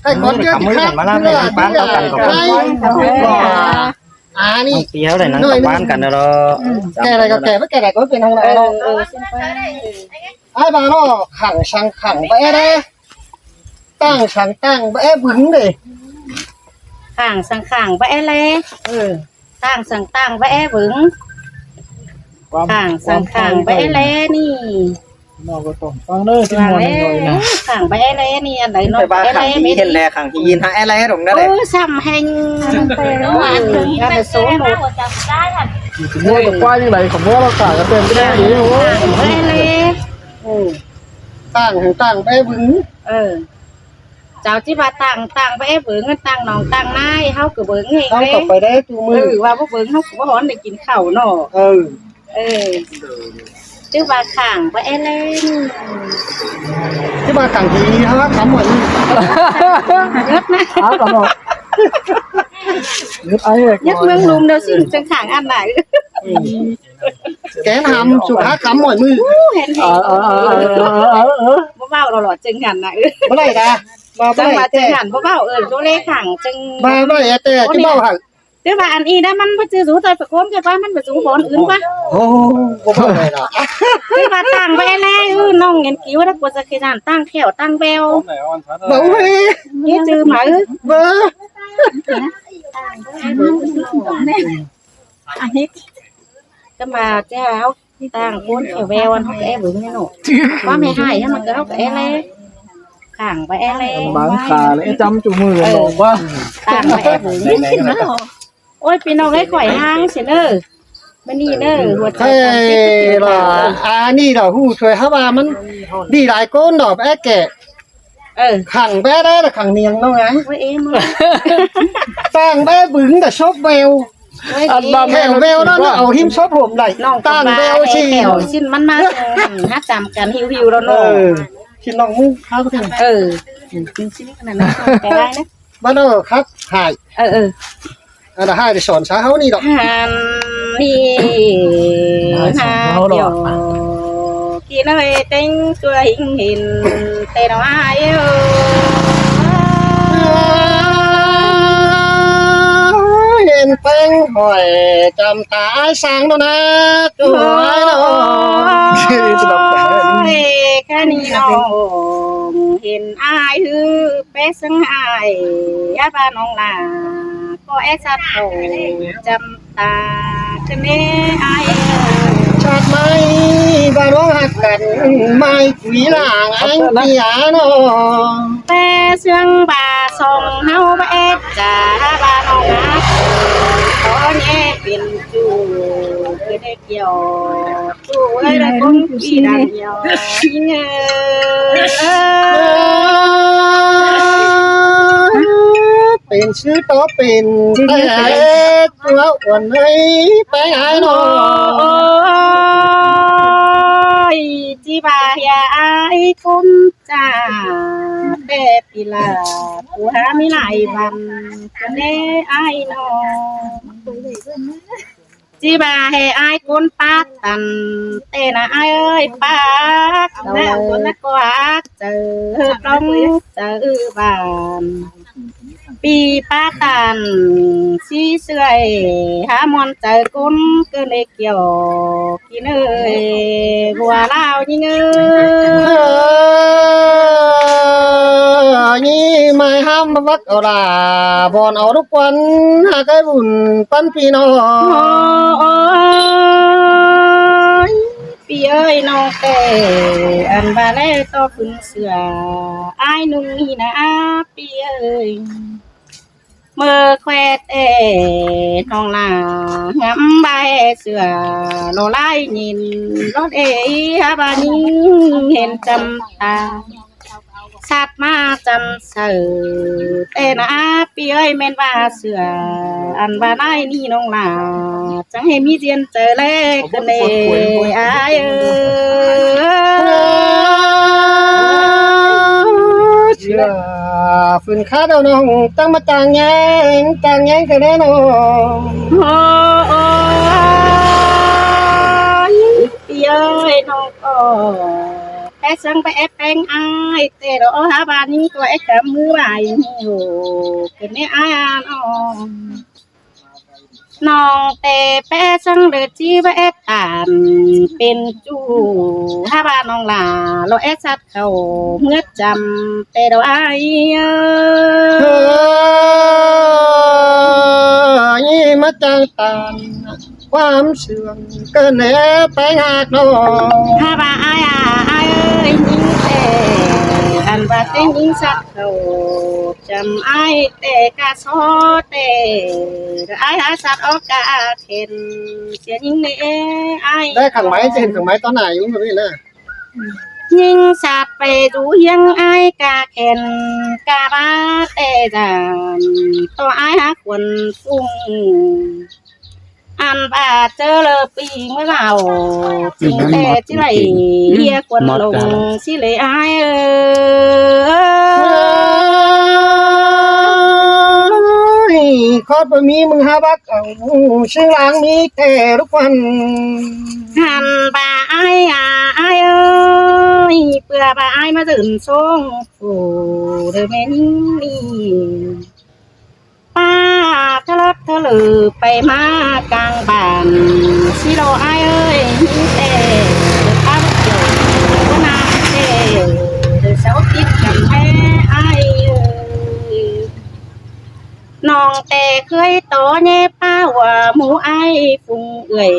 cái con kia thì khác bán tao cần cóนี่ เตี้ยวเลยนะกับบ้านกันเนาะ แกอะไรก็แกไม่แกอะไรก็เป็นทางไหนเนาะไอ้บ้านเนาะขังช่างขังไปได้ตั้งช่างตั้งไปบึ้งดิ ข้างสังข้างไปเลยตั้งสังตั้งไปบึงข้างสังข้างไปเลยนี่ นอกก็ต้องฟังเด้อสิมวนหน่อยนะ ข้างไปเลยนี่อันไหนเนาะ ไปบ้านขังที่เห็นแลขังที่ยินหาอะไรตรงนั้นเลย ซ้ำแห่งไปโซ่หมด สิมวนกับควายยังไงของว่าเราต่างกันเป็นไม่ได้ดีโอ้ย ไปเลย ตั้งไปบึ้ง เจ้าที่ว่าตั้งไปเบิ่งตั้งน้องตั้งนายเฮาก็เบิ่งเอง ตั้ง เด้ ต่อไปได้ตัวมือ ว่าบ่เบิ่งเฮาก็บ่ฮ้อนได้กินข้าวเนาะชื่อว่าข้างไปเล่น ที่มาตั้งทีฮะทำหมด ยักนะ อ้าวก็บอกนึกไอ้เด็ก ยักเมืองลุมเด้อสิจังข้างอันไหน แกทำสุภาพทำหมดมือ เห็นบ่เว้าหลอดจังหันน่ะ เมื่อไรนะมา จั เมื่ ง อไร ว่าจั แต่ งหันบ่เว้าตัวเลขข้างจัง มาเมื่อไรแต่ที่เบ้าหัก แต่ว่าอันนี้นะมันบ่จื้อสูตรตะโกนแต่ว่ามันบ่สูบ่อนอื่นป่ะ โอ้ก็ไม่ได้ละ คือว่าตั้งไปแล้วน้องเห็นคิวแล้วกว่าจะคือนั่นตั้งแถวตั้งแวว เบ้าเฮ้ย นี่จื้อหมา เบ้อ อันนี้ก็มาเจ้าตั้งโคนแถวแววอันเฮาก็เบิ่งนี่เนาะว่าไม่ให้ให้มันก็เฮาก็แลข้างไปแล บางขาเลยจำจุมือบอกว่า ตั้งไปเบิ่งโอ้ยพี่น้องไอ้ข่อยห้างสิเด้อมันนี่เด้อหัวใจ เฮ้ยล่ะนี่ล่ะหูช่วยฮะว่ามันดีหลายก้นดอกแอ๊แกขังแบ้ได้แต่ขังเนียงเนาะไง โอ้ยเอ็ม ตั้งแบ้บึ้งแต่ชอบเบลแข่งเบลนั่นเอาหิมชอบผมไหล น้อง ตั้งเบลชี แถวชิ้นมันมาหาจำกันหิวๆแล้วเนาะ ชิ้นน้องมุ้งข้าวกัน กินชิ้นขนาดนั้นไปได้นะ บ้านเราครับหายอันนั้นหายจะสอนช้าเขานี่ดอก หันนี่หาเดียวกินอะไรเต็งตัวหินเตะน้อยเห็นแป้งหอยจำตาสางโนนะตัวน้องแค่นี้น้องเห็นอายฮือเป๊ะสังอายยาบ้านน้องลาก็แอสัตโตจำตาคืนนี้อาย ชาติไม่บ้านน้องหักกันไม่คุยหลังอันเปียโน แต่เสียงบาส่งเฮาบ่เอ็ดจ้าบ้านน้องฮักตอนนี้เป็นจูคือได้เกี่ยวจูเอ้ยได้คงพี่ดังเดียวยิงเป็นชื่อต่อเป็นแต่ตัวอ้วนให้ไปหายโน จีบายาไอคนจ้าเป๊ปิลาผู้หาไม่หลายวันกันเน่ไอน้องจีบาให้ไอคนปากตันเต้นะไอเอ้ยปากแล้วคนนักกว่าเจอต้องเจอบ้านปีปากตันสีเสื่อยหามอนเจอคนก็เลยเกี่ยวกินเอ้ยบัวลาวยิงเอ้ย นี่ไม่ห้ามวักเอาล่ะบอนเอาทุกวันหากไอ้บุญปั้นพี่น้องปีเอ้ยน้องแต่อันบาเล่ต่อขึ้นเสือไอ้นุ่งนี่นะปีเอ้ยเมื่อแควดน้องลางำใบเสือโลไล่ยินรถฮาบานี้เห็นจำตาสัตว์มาจำเสือแต่นะปีเอ้ยแม่นว่าเสืออันบาได้นี่น้องลาจังให้มีเจียนเจอเล็กกันเอ้ยเชื่อฝืนข้าเดาน้องตั้งมาจางแยงกันแน่นอน โอ้ยปีเอ้ยน้องก็แป sang bé beng ai tê đó hả bà nhưng có cả mưa bài nhiều cái này ai ănน้องแต่แป้สังเดือจีแป้ตานเป็นจูถ้าบ้านน้องหลาเราแอสัดเขาเมื่อจำแต่เราไอ้ยี่มาจังตานความเสื่อมเกินแหนไปหากน้อง ถ้าบ้านไอ้เอ้ยยิ่งแต่อันว่าแต่ยิ่งสัดเขาจำไอ้แต่กะโซแต่ไอ้หาสัตว์ออกกะเห็นเสียยิ่งเนี่ยไอ้ ได้ขังไม้จะเห็นขังไม้ตอนไหนอยู่แบบนี้นะ ยิ่งสัตว์ไปดูยังไอ้กะเห็นกะบ้าแต่ดันตัวไอ้หาควรฟุ้งอันบาเจอเลยปีเมื่อเราจริงแต่ที่ไหลเฮียควรลงสิเลยไอ้คอดบะมีมึงหาบักเอาชื่อหลังมีแต่ทุกวัน หันบาไอ้ไอ้เปื่อบาไอ้มาตื่นส่งโอ้เด้อแม่นี่ป้าทะเลาะทะลือไปมากลางบ้านสิโลไอ้นี่แต่ข้าวเกี่ยวก็นาแต่เสาติดกันแม่ไอ้น้องแต่เคยโตเน่ป้าว่าหมูไอ้ฟุงเอ่ย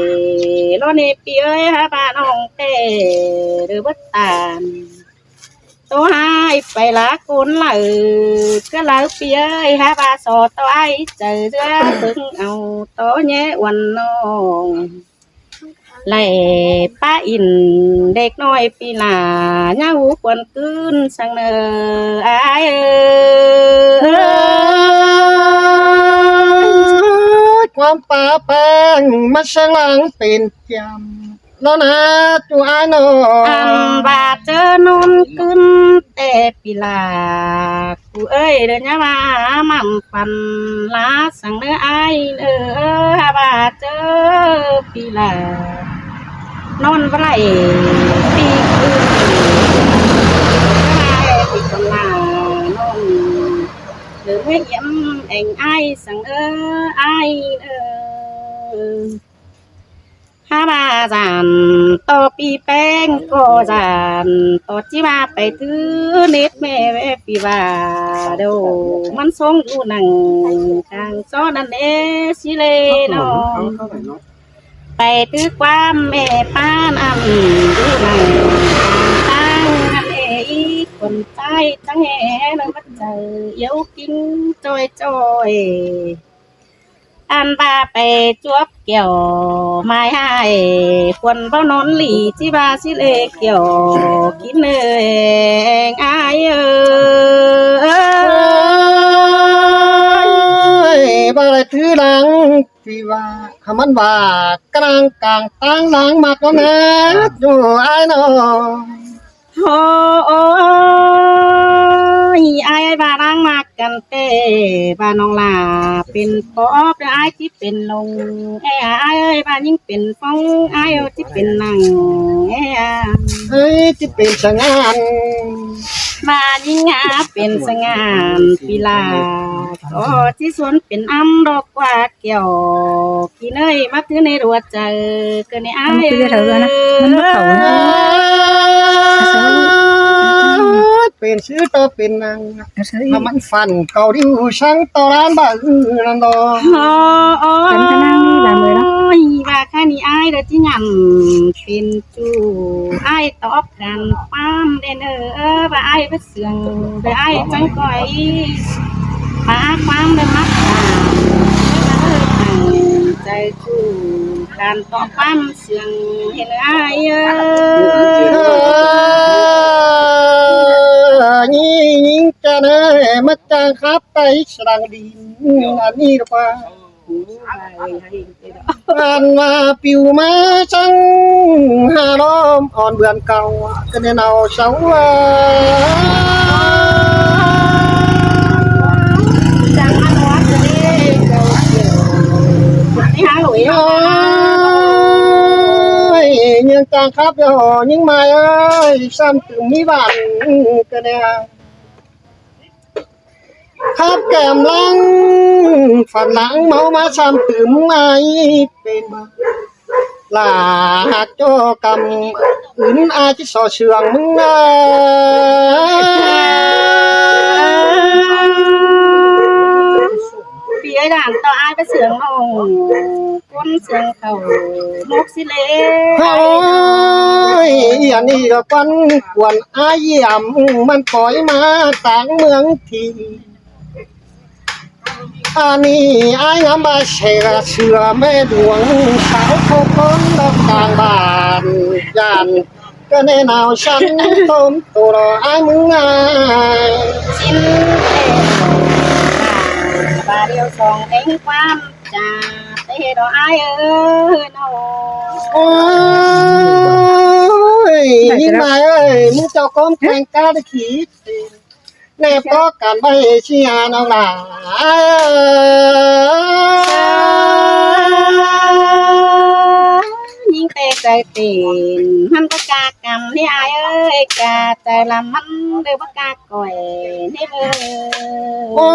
ล้อเน่ปีเอ้ยฮะป้าน้องแต่หรือว่าตานโตหายไปละคนละก็ละปีเอ้ยฮะป้าสอโตไอ้เจอเรือพึ่งเอาโตเน่วันน้องไล่ป้าอินเด็กน้อยปีหน้าเงาควนคืนสังเนอไอ้ความป่าแปงมาช่างหลังเป็นจำแล้วนะตัวไอ้น้อ อัน ง บาเจอนนขึ้นแต่ปีลากูเอ้ยเดินยามามั่มฟันลาสังเนื้อไอ้เด้อบาเจอปีลานอนไรปีคืนปีกำลานอนหรือไม่เยี่ยมเองไอ้สังไอ้ถ้ามาจานต่อปีแป้งก็จานต่อที่มาไปถือเน็ตแม่ปีว่าเดี๋ยวมันส่งอยู่หนังทางซ้อนั่นเอสิเลนอไปถือความแม่ป้านอันดูหนังตั้งนั่นเอคนใจตั้งแห่นั่งมาเจอเย้ากินจอยอันบาไปจวบเกี่ยวไม้ให้ควรเบ้านอนหลีที่บาสิเลเกี่ยวกินเองอายบ่ได้ถือหลังที่ว่าคำมันว่ากลางกลางตั้งหลังมากแล้วนะอยู่ไอ้น้อง โอ้ยอายบารังมากกันเต้บาน้องลาเป็นปอบอายที่เป็นลงอายบายิ่งเป็นฟองอายที่เป็นนังเฮ้ยที่เป็นสงาน มายิ่งเป็นสง่านปีลาก็ที่สวนเป็นอ้ำดอกกว่าเกี่ยวกี่เนยมาถือในรัวใจเกินในอ้ายเป็นชื่อต่อเป็นนางถ้ามันฟันเก่าดิวช่างต่อร้านบ้านั่นดอกเป็นขนาดนี้แบบเลยเนาะว่าแค่นี้อ้ายเด้อที่ยำเป็นจูอ้ายตอบกันป้ามเด่นว่าอ้ายเป็นเสียงเด้ออ้ายจังก่อยป้าความเด้อมักใจจูการตอบความเสียงเห็นอ้ายนี่ยิงจะเนมาจางครับไปสรังดินอันนี้หรือเปล่าอันมาปิวมาจังหาล้อมอ่อนเบือนเก่าก็ได้เอาเสาจังมันวัดเลยเจ้าเกี่ยวนี่หาหลุยยังใจ ต่างครับเดี๋ยวยิ่งมาเอ้ยซ้ำถึงมีบ้านก็ได้ครับแก้มลังฝันหลังเมามาซ้ำถึงไม่เป็นลาหักโจกำอื่นอาจิสอเชืองมึงปีไอ้ด่านต่ออ้ายไปเสืองเอาก้นเสืองเขามกสิเล เฮ้ยอันนี้ก็ควันกวนอายยำมันปล่อยมาต่างเมืองทีอันนี้อายน้ำบาเชกเสือแม่ดวงสาวเขาคนดอกกลางบ้านยานก็แน่นาวฉันต้มตัวอายมึงไง ชิ้นบาเดียวสองเองความจ่าไปเฮ็ดเอาอ้ายน้อง โอ้ยยิ่งมาเอ้ยมึงเจ้าก้มแข่งกาได้ขีดแนบก็การใบเชียน้องหลา ยิ่งเตะใจเต้นมันก็กากำนี่อายกาใจละมันเดือบ่กาก่อยนี่เบอ โอ้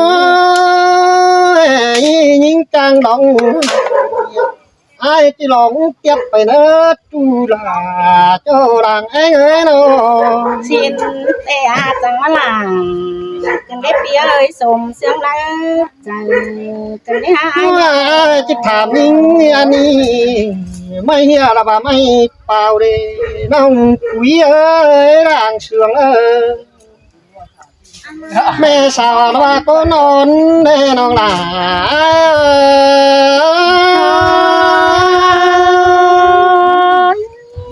ยยิ่งจังดองไอ้ที่หลงเก็บไปเนื้อจูลาเจ้าดังไอ้เอ้ยน้อง ชินเตะอาจังมาหลังกันได้เปียสมเสียงไรใจกันได้หาย ว่าจะถามยิ่งอันนี้ไม่เฮียละบ่ไม่เปล่าเด้น้องคุยเอ้ยร่างเสืองเอ้ยแม่สาวว่าก็นอนแน่น้องหลา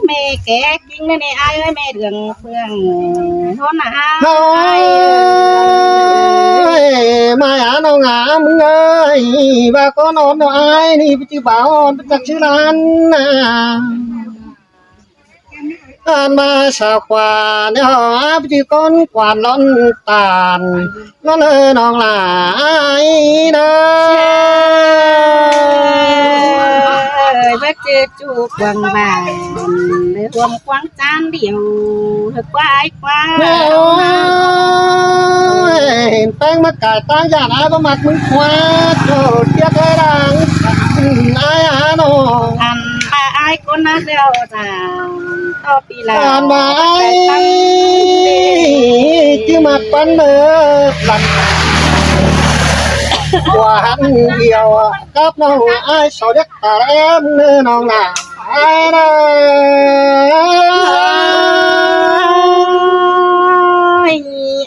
แม่แก่กิ้งนี่อายแม่เดืองเฟืองโทษนะ น้อยมาหาน้องหามึงเอ้ยว่าก็นอนน้อยนี่พี่บ่าวเป็นจักชื่อร้านนะอ่านมาสาวกว่าเนี่ยพี่ก้นกวาดล้อนตาลล้อนเลยน้องหลายนะ เบิดเจอจูบวางบานเลยรวมกว้างจานเดียวเธอกวายกว้า โอ้ยเห็นแป้งมากายตั้งอย่างอาบมักมึงคว้าโจดเทียบได้ดังนายหาน้อง อันปลาอายคนนั้นเดียวจ้าต่อปีละ อ่านมาไอ้ที่มาปั้นเนื้อหลังกว่าหันเดียวกับน้องไอ้สาวเด็กตาแอมเนื้อน้องหนาไอ้นะ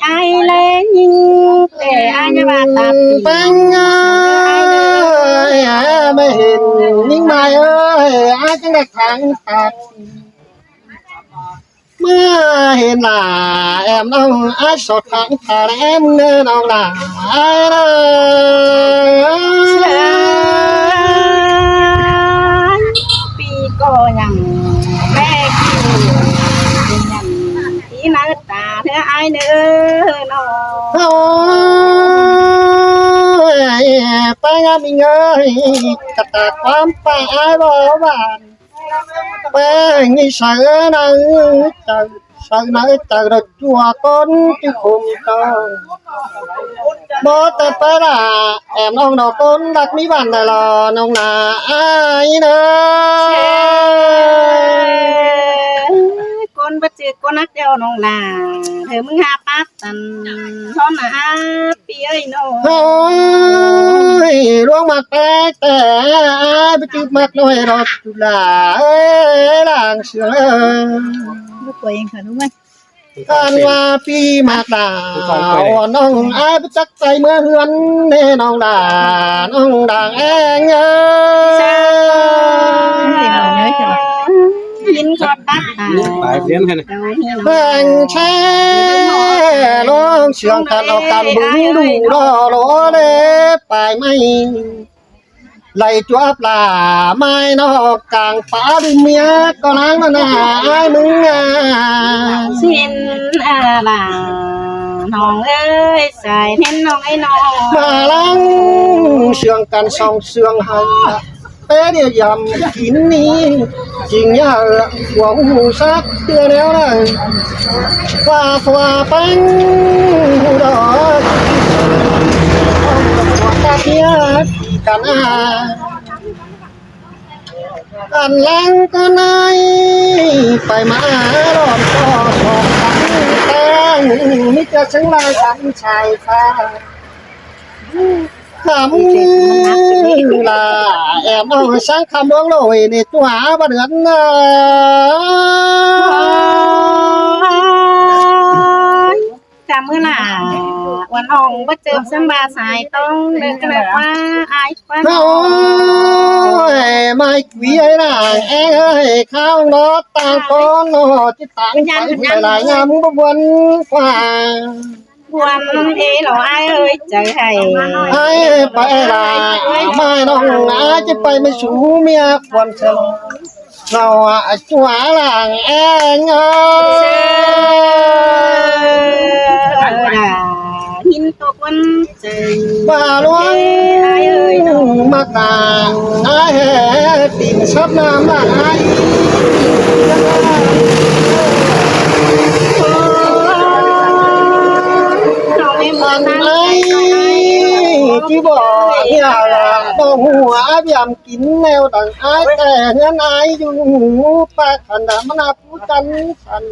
อายเลยยิงแต่อายจะมาตามปี เป็นไงไม่เห็นยิ่งมาเอ้ยไอ้จังได้ทางตัดเมื่อเห็นหน้าแอมน้องไอ้สดทางตาแอมเนื้อน้องหนาไอ้นะ ปีก็ยังแม่กินยังที่หน้าตาเธออายเนื้อน้อง โอ้ยไปงานมีเงยกระตากความไปไอ้บ่บานไปงี้ใส่หนังจังใส่หนังจังรถจัวก้นที่คุมต้องบ่แต่ไปละแอมน้องดอกก้นดักมีบ้านได้รอน้องนาไอ้เด้อ คนบัจจิคนนักเดียวน้องนาเธอมึงหาปักตันท้อนหาปีเอ้ยน้อง โอ้ยร่วงมากแปลกแต่ไปจืบมากน้อยรถจุฬาเอ้ยหลังเสือ ลูกตัวเองค่ะรู้ไหม กันว่าปีมากดาวน้องไอ้ไปจักใจเมื่อเฮือนแน่น้องดาน้องด่างแองเอ้ย ยินขอตัดตา ไปเรียนให้นะ เราเหี่ยว แบ่งแช่ลองเสียงกันเอากันบึงดูรอรอเลยไปไม่ไล่จัวปลาไม่นอกกลางป่าดิเมียก็นางนาไอ้มึงอ่ะ สินอะไรน้องเอ้ยใส่เห็นน้องไอ้น้อง มาลังเสียงกันสองเสียงหันเป๊ะเดียวยำกินนี้ chính nhờ của hù sát đưa đéo này và xòa bánh hù đỏ ta kia cả ăn lăng con ai phải mà đòn to sọt cắn tang mít ra xứng lai cắn chài pha khám là em đâu sáng khám uống rồi để tỏa và được cảm ơn làวันอ่องว่าเจอสบาสายต้องเดินกันแบบว่าอายกว่าน้อง mai quý ấy là em ơi khao nó tang con nó chỉ tang phải lại ngắm buồn qua วันเอ๋หรออายเอ้ยเจอให้ ai phải là mai nó ngã chứ phải mới sú mía quần sân nào chúa là em ơi ด่าหินตกวันเจอ bà luôn mà tàng ai tìm sắp nam là ai anh ấy chỉ bỏ nhà là đồ hùa biàm kín neo đằng ai tè nhân ai dùng ba thần đã mà phú chân thần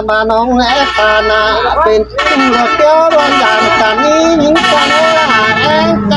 mà nong lẽ ta na bên chung là kéo đoan đàn ta ní những con là em